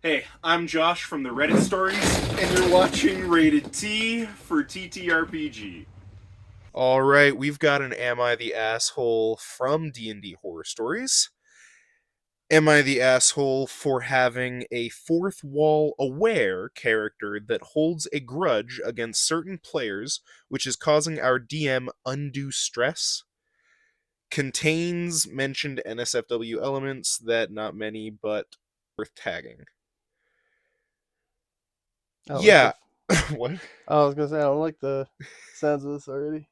Hey, I'm Josh from the Reddit stories, and you're watching Rated T for TTRPG. All right, we've got an Am I the Asshole from D&D Horror Stories. Am I the asshole for having a fourth wall aware character that holds a grudge against certain players, which is causing our DM undue stress? Contains mentioned NSFW elements that not many, but worth tagging. I don't like the. Yeah. What? I was gonna say I don't like the sounds of this already.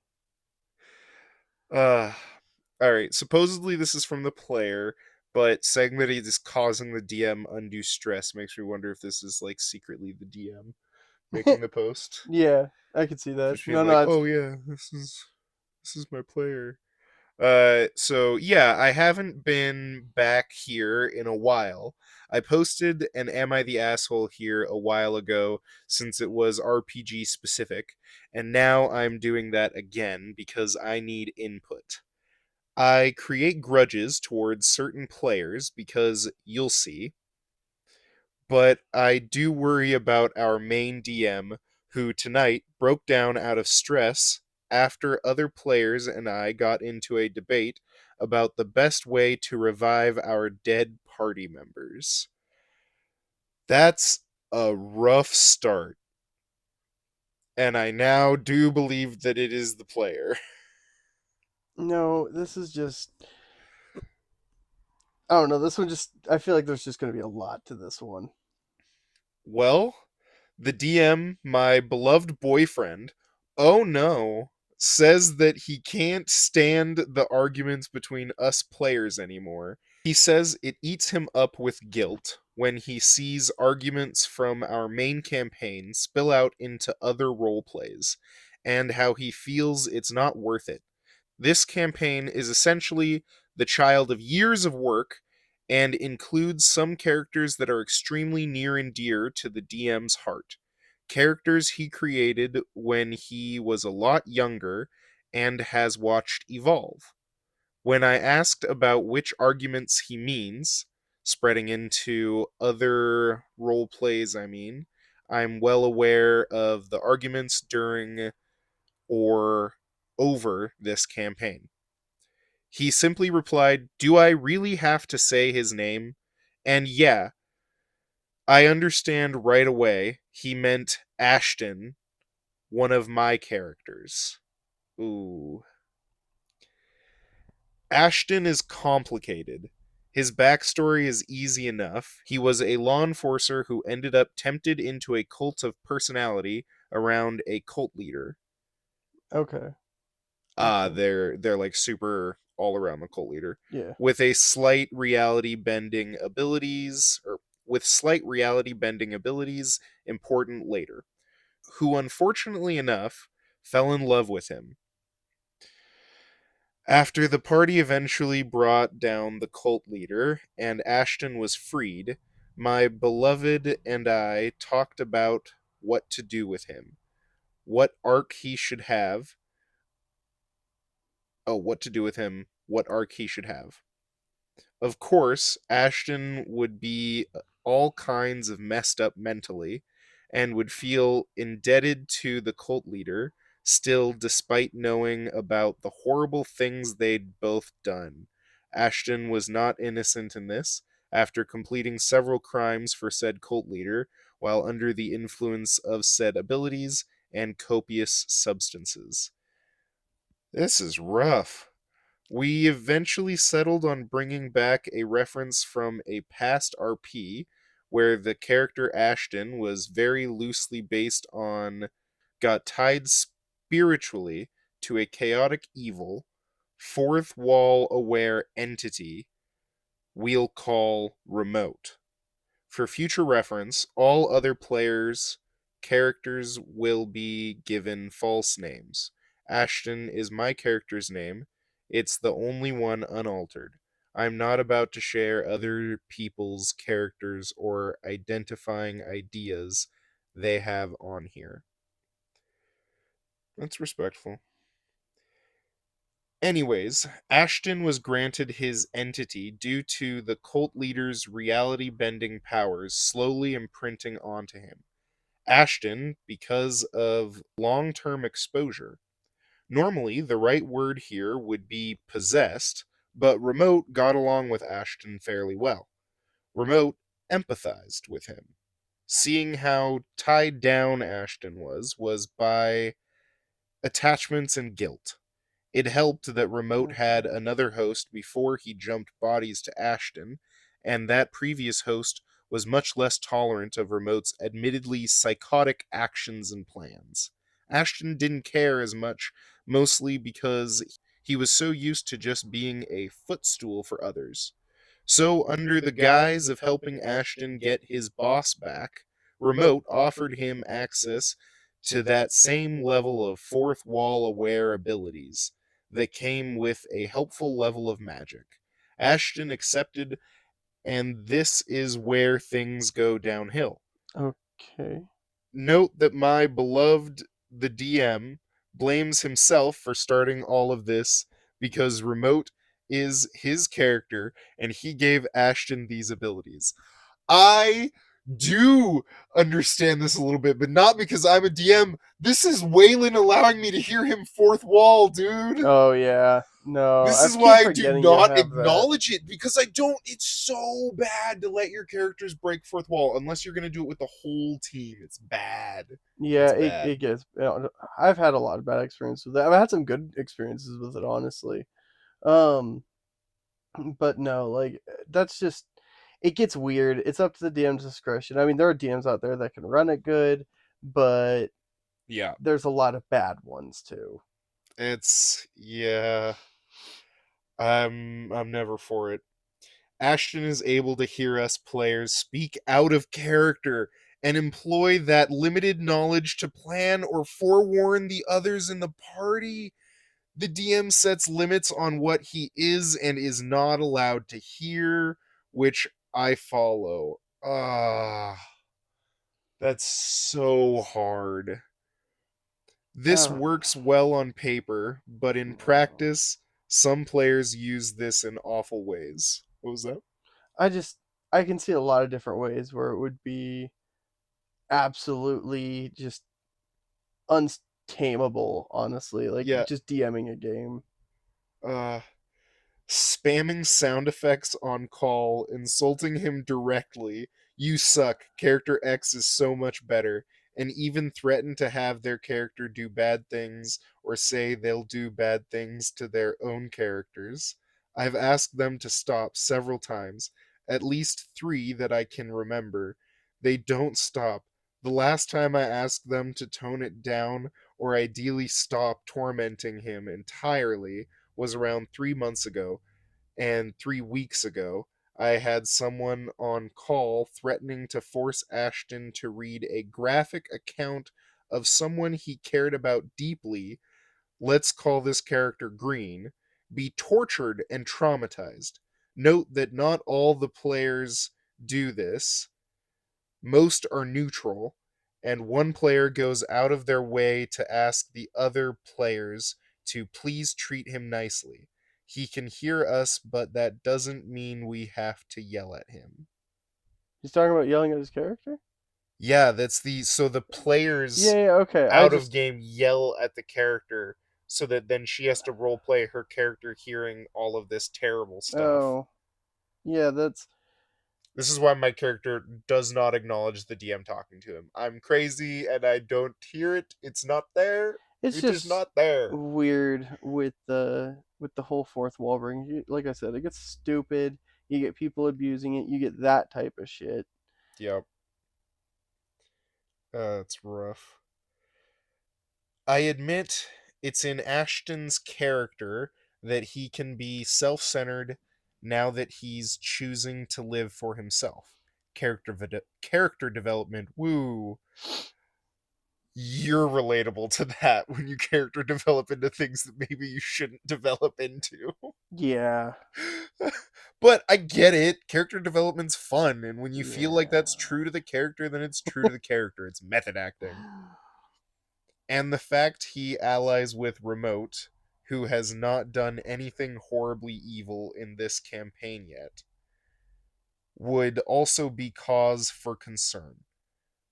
Uh all right. Supposedly this is from the player, but saying that it is causing the DM undue stress makes me wonder if this is like secretly the DM making the post, Yeah, I can see that. just being No, like, no, it's "Oh yeah, this is my player." So yeah, I haven't been back here in a while. I posted an Am I the Asshole here a while ago since it was RPG specific, and now I'm doing that again because I need input. I create grudges towards certain players because you'll see, but I do worry about our main DM who tonight broke down out of stress after other players and I got into a debate about the best way to revive our dead party members. That's a rough start, and I now do believe that it is the player. no. This is just. I don't know. This one just. I feel like there's just gonna be a lot to this one. Well, the DM, my beloved boyfriend, oh no, says that he can't stand the arguments between us players anymore. He says it eats him up with guilt when he sees arguments from our main campaign spill out into other role plays, and how he feels it's not worth it. This campaign is essentially the child of years of work and includes some characters that are extremely near and dear to the DM's heart. Characters he created when he was a lot younger and has watched evolve. When I asked about which arguments he means, spreading into other role plays, I'm well aware of the arguments during or over this campaign. He simply replied, "Do I really have to say his name?" And yeah, I understand right away he meant Ashton, one of my characters. Ooh. Ashton is complicated. His backstory is easy enough. He was a law enforcer who ended up tempted into a cult of personality around a cult leader. Okay. Ah, Okay. they're like super all around the cult leader Yeah. with a slight reality bending abilities or with slight reality bending abilities important later, who unfortunately enough fell in love with him. After the party eventually brought down the cult leader and Ashton was freed, my beloved and I talked about what to do with him, what arc he should have. Oh, what to do with him, what arc he should have. Of course, Ashton would be all kinds of messed up mentally and would feel indebted to the cult leader still, despite knowing about the horrible things they'd both done. Ashton was not innocent in this, after completing several crimes for said cult leader while under the influence of said abilities and copious substances. This is rough. We eventually settled on bringing back a reference from a past RP where the character Ashton was very loosely based on, got tied spiritually to a chaotic evil, fourth wall aware entity we'll call Remote. For future reference, all other players' characters will be given false names. Ashton is my character's name. It's the only one unaltered. I'm not about to share other people's characters or identifying ideas they have on here. That's respectful. Anyways, Ashton was granted his entity due to the cult leader's reality bending powers slowly imprinting onto him. Ashton, because of long term exposure. Normally, the right word here would be possessed, but Remote got along with Ashton fairly well. Remote empathized with him. Seeing how tied down Ashton was by attachments and guilt. It helped that Remote had another host before he jumped bodies to Ashton, and that previous host was much less tolerant of Remote's admittedly psychotic actions and plans. Ashton didn't care as much, mostly because he was so used to just being a footstool for others. So, under the guise of helping Ashton get his boss back, Remote offered him access to that same level of fourth wall aware abilities that came with a helpful level of magic. Ashton accepted, and this is where things go downhill. Okay. Note that my beloved, the DM, blames himself for starting all of this because Remote is his character and he gave Ashton these abilities. I do understand this a little bit, but not because I'm a DM. This is Waylon allowing me to hear him fourth wall, dude. Oh yeah. No, This I is keep why I do forgetting you not have that. acknowledge it because I don't. It's so bad to let your characters break fourth wall unless you're going to do it with the whole team. It's bad. Yeah, It's it, bad. it gets. I've had a lot of bad experiences with it. I've had some good experiences with it, honestly. Um, but no, like that's just it gets weird. It's up to the DM's discretion. I mean, there are DMs out there that can run it good, but Yeah. there's a lot of bad ones too. It's yeah. I'm never for it. Ashton is able to hear us players speak out of character and employ that limited knowledge to plan or forewarn the others in the party. The DM sets limits on what he is and is not allowed to hear, which I follow. Ah, that's so hard. This Oh, works well on paper, but in no. practice, some players use this in awful ways. What was that? I just I can see a lot of different ways where it would be absolutely just untamable, honestly, like Yeah, just DMing a game. uh, spamming sound effects on call, insulting him directly. You suck. Character X is so much better. And even threaten to have their character do bad things or say they'll do bad things to their own characters. I've asked them to stop several times, at least three that I can remember. They don't stop. The last time I asked them to tone it down or ideally stop tormenting him entirely was around 3 months ago, and 3 weeks ago, I had someone on call threatening to force Ashton to read a graphic account of someone he cared about deeply, let's call this character Green, be tortured and traumatized. Note that not all the players do this, most are neutral, and one player goes out of their way to ask the other players to please treat him nicely. He can hear us, but that doesn't mean we have to yell at him. He's talking about yelling at his character. Yeah, that's the so the Yeah, players yeah, okay. I out of just game yell at the character so that then she has to role play her character hearing all of this terrible stuff. oh yeah, that's This is why my character does not acknowledge the DM talking to him. I'm crazy and I don't hear it. It's not there. it's It is just not there. weird with the whole fourth wall ring. Like I said, it gets stupid. You get people abusing it. You get that type of shit. Yep. It's rough. I admit it's in Ashton's character that he can be self centered now that he's choosing to live for himself. Character development, woo. You're relatable to that when you character develop into things that maybe you shouldn't develop into. Yeah, But I get it. Character development's fun, and when you feel like that's yeah. true to the character, then it's true to the character. It's method acting. And the fact he allies with Remote who has not done anything horribly evil in this campaign yet, would also be cause for concern.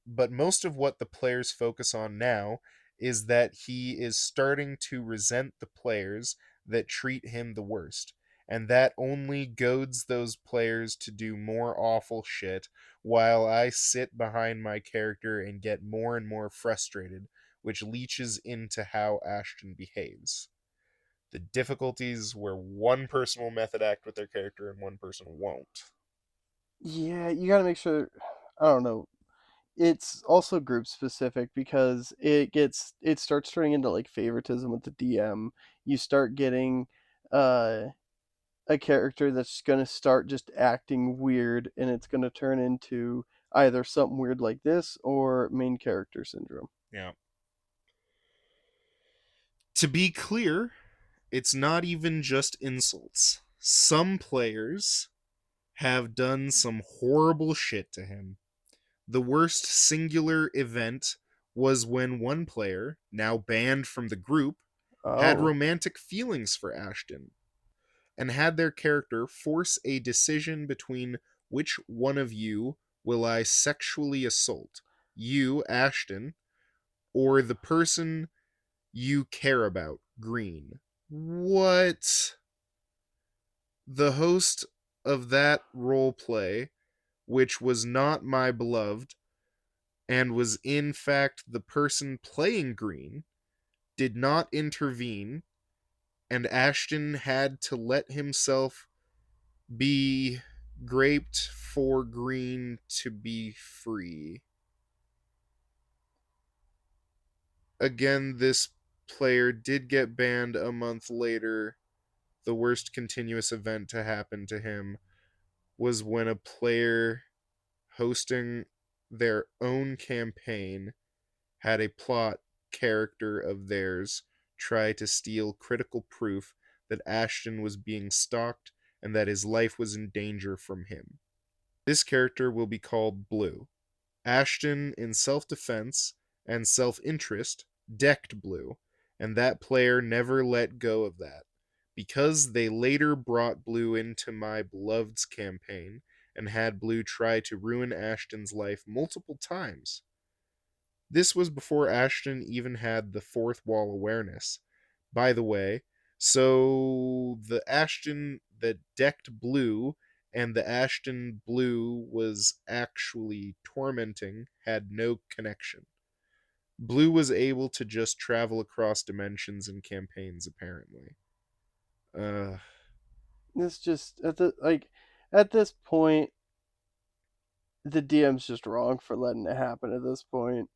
But most of what the players focus on now is that he is starting to resent the players that treat him the worst. And that only goads those players to do more awful shit, while I sit behind my character and get more and more frustrated, which leaches into how Ashton behaves. The difficulties where one person will method act with their character and one person won't. Yeah, you got to make sure. I don't know. It's also group specific because it starts turning into like favoritism with the DM. You start getting uh a character that's going to start just acting weird, and it's going to turn into either something weird like this or main character syndrome. Yeah. To be clear, it's not even just insults. Some players have done some horrible shit to him. The worst singular event was when one player, now banned from the group, had Oh, romantic feelings for Ashton and had their character force a decision between which one of you will I sexually assault, you, Ashton, or the person you care about, Green. What? The host of that role play, which was not my beloved, and was in fact the person playing Green, did not intervene, and Ashton had to let himself be graped for Green to be free. Again, this player did get banned a month later. The worst continuous event to happen to him was when a player hosting their own campaign had a plot character of theirs try to steal critical proof that Ashton was being stalked and that his life was in danger from him. This character will be called Blue. Ashton, in self defense and self interest, decked Blue, and that player never let go of that. Because they later brought Blue into my Beloved's campaign and had Blue try to ruin Ashton's life multiple times. This was before Ashton even had the fourth wall awareness. By the way, so the Ashton that decked Blue and the Ashton Blue was actually tormenting had no connection. Blue was able to just travel across dimensions in campaigns, apparently. Uh, it's just at this point the DM's just wrong for letting it happen at this point.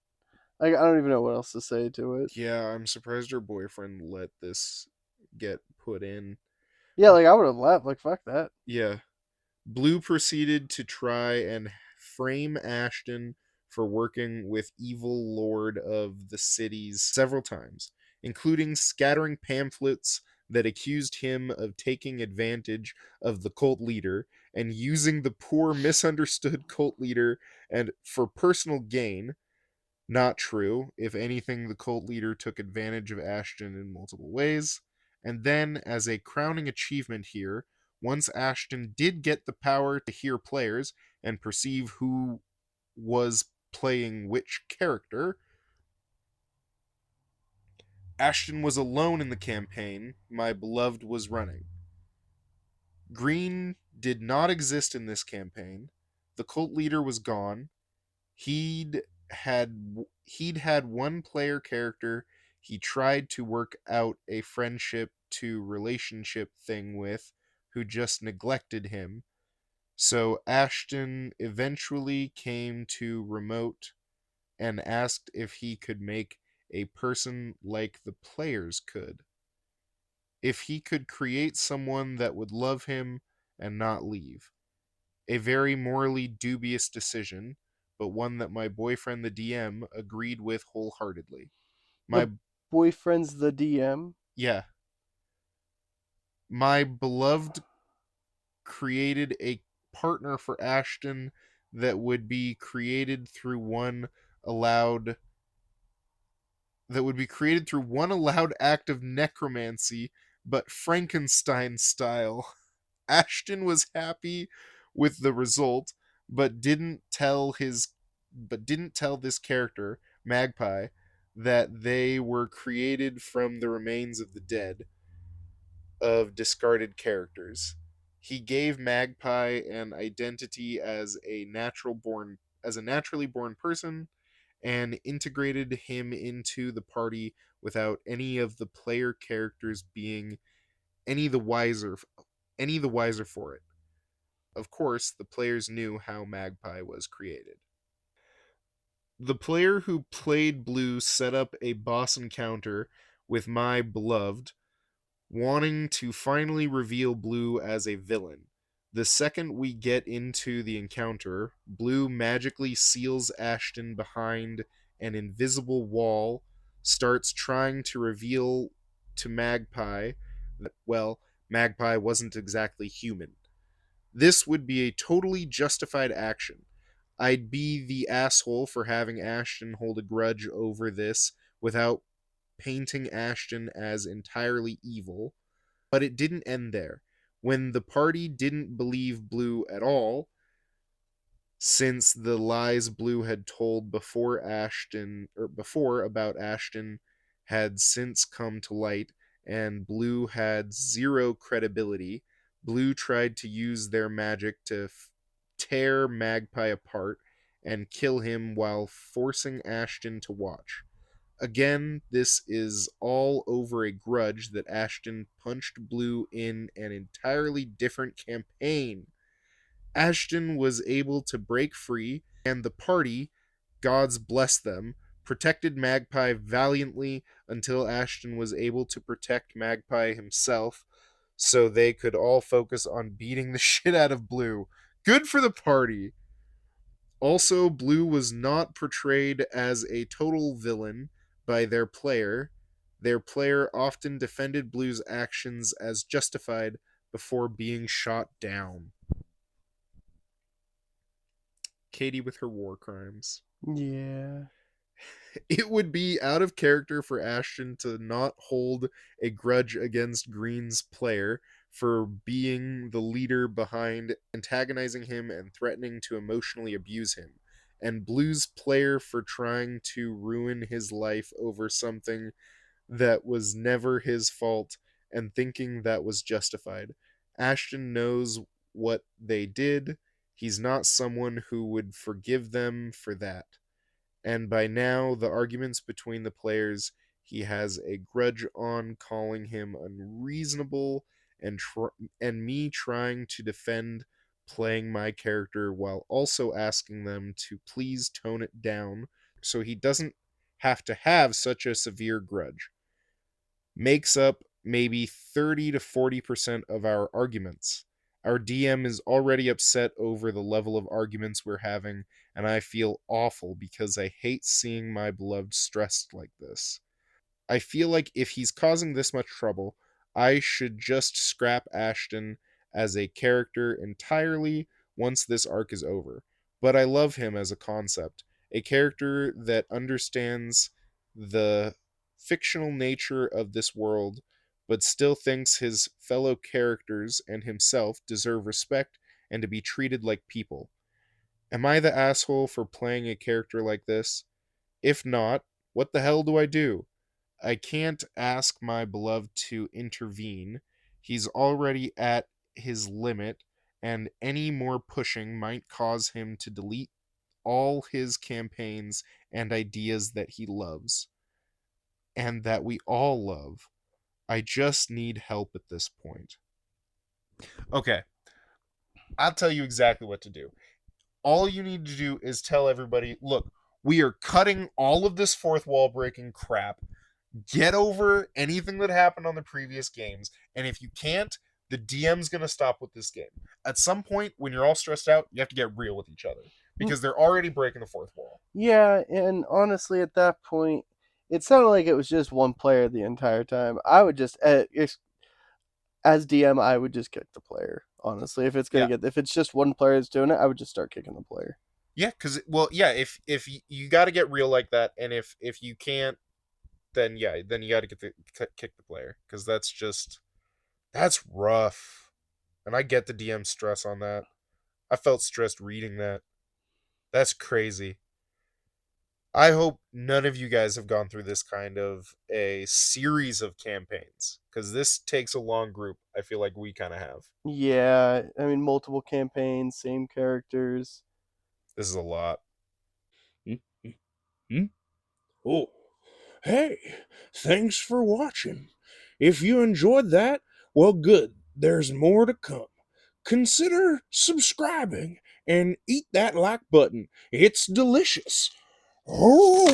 Like I don't even know what else to say to it. yeah, I'm surprised her boyfriend let this get put in. Yeah, like I would have left. Like fuck that. Yeah, Blue proceeded to try and frame Ashton for working with evil lord of the cities several times, including scattering pamphlets that accused him of taking advantage of the cult leader and using the poor misunderstood cult leader and for personal gain. Not true. If anything, the cult leader took advantage of Ashton in multiple ways. And then, as a crowning achievement here, once Ashton did get the power to hear players and perceive who was playing which character, Ashton was alone in the campaign my beloved was running. Green did not exist in this campaign. The cult leader was gone. He'd he'd had one player character he tried to work out a friendship to relationship thing with who just neglected him. So Ashton eventually came to Remote and asked if he could make a person like the players could. If he could create someone that would love him and not leave. A very morally dubious decision, but one that my boyfriend, the DM, agreed with wholeheartedly. My, The boyfriend's the DM. yeah, my beloved created a partner for Ashton that would be created through one allowed that would be created through one allowed act of necromancy, but Frankenstein style. Ashton was happy with the result, but didn't tell this character, Magpie, that they were created from the remains of the dead of discarded characters. He gave Magpie an identity as a naturally born person and integrated him into the party without any of the player characters being any the wiser any the wiser for it. Of course, the players knew how Magpie was created. The player who played Blue set up a boss encounter with my beloved, wanting to finally reveal Blue as a villain. The second we get into the encounter, Blue magically seals Ashton behind an invisible wall, starts trying to reveal to Magpie that, well, Magpie wasn't exactly human. This would be a totally justified action. I'd be the asshole for having Ashton hold a grudge over this without painting Ashton as entirely evil. But it didn't end there. When the party didn't believe Blue at all, since the lies Blue had told before about Ashton had since come to light and Blue had zero credibility, Blue tried to use their magic to tear Magpie apart and kill him while forcing Ashton to watch. Again, this is all over a grudge that Ashton punched Blue in an entirely different campaign. Ashton was able to break free, and the party, gods bless them, protected Magpie valiantly until Ashton was able to protect Magpie himself, so they could all focus on beating the shit out of Blue. Good for the party. Also, Blue was not portrayed as a total villain by their player. Their player often defended Blue's actions as justified before being shot down. Katie with her war crimes. Yeah. It would be out of character for Ashton to not hold a grudge against Green's player for being the leader behind antagonizing him and threatening to emotionally abuse him, and Blue's player for trying to ruin his life over something that was never his fault and thinking that was justified. Ashton knows what they did. He's not someone who would forgive them for that. And by now, the arguments between the players he has a grudge on, calling him unreasonable, and me trying to defend playing my character while also asking them to please tone it down so he doesn't have to have such a severe grudge, makes up maybe 30 to 40% of our arguments. Our DM is already upset over the level of arguments we're having, and I feel awful because I hate seeing my beloved stressed like this. I feel like if he's causing this much trouble, I should just scrap Ashton as a character entirely once this arc is over. But I love him as a concept, a character that understands the fictional nature of this world, but still thinks his fellow characters and himself deserve respect and to be treated like people. Am I the asshole for playing a character like this? If not, what the hell do I do? I can't ask my beloved to intervene. He's already at his limit, and any more pushing might cause him to delete all his campaigns and ideas that he loves, and that we all love. I just need help at this point. Okay, I'll tell you exactly what to do. All you need to do is tell everybody, look, we are cutting all of this fourth wall breaking crap. Get over anything that happened on the previous games, and if you can't, the DM's going to stop with this game. At some point, when you're all stressed out, you have to get real with each other because they're already breaking the fourth wall. Yeah, and honestly, at that point, it sounded like it was just one player the entire time. I would just, as DM, I would just kick the player. Honestly, if it's gonna if it's just one player that's doing it, I would just start kicking the player. Yeah, because if you got to get real like that, and if you can't, then you got to kick the player, because that's rough. And I get the DM stress on that. I felt stressed reading that. That's crazy. I hope none of you guys have gone through this kind of a series of campaigns, because this takes a long group. I feel like we kind of have. Yeah, I mean, multiple campaigns, same characters. This is a lot. Hmm? Oh, hey, thanks for watching. If you enjoyed that, well, good. There's more to come. Consider subscribing and eat that like button. It's delicious. Oh.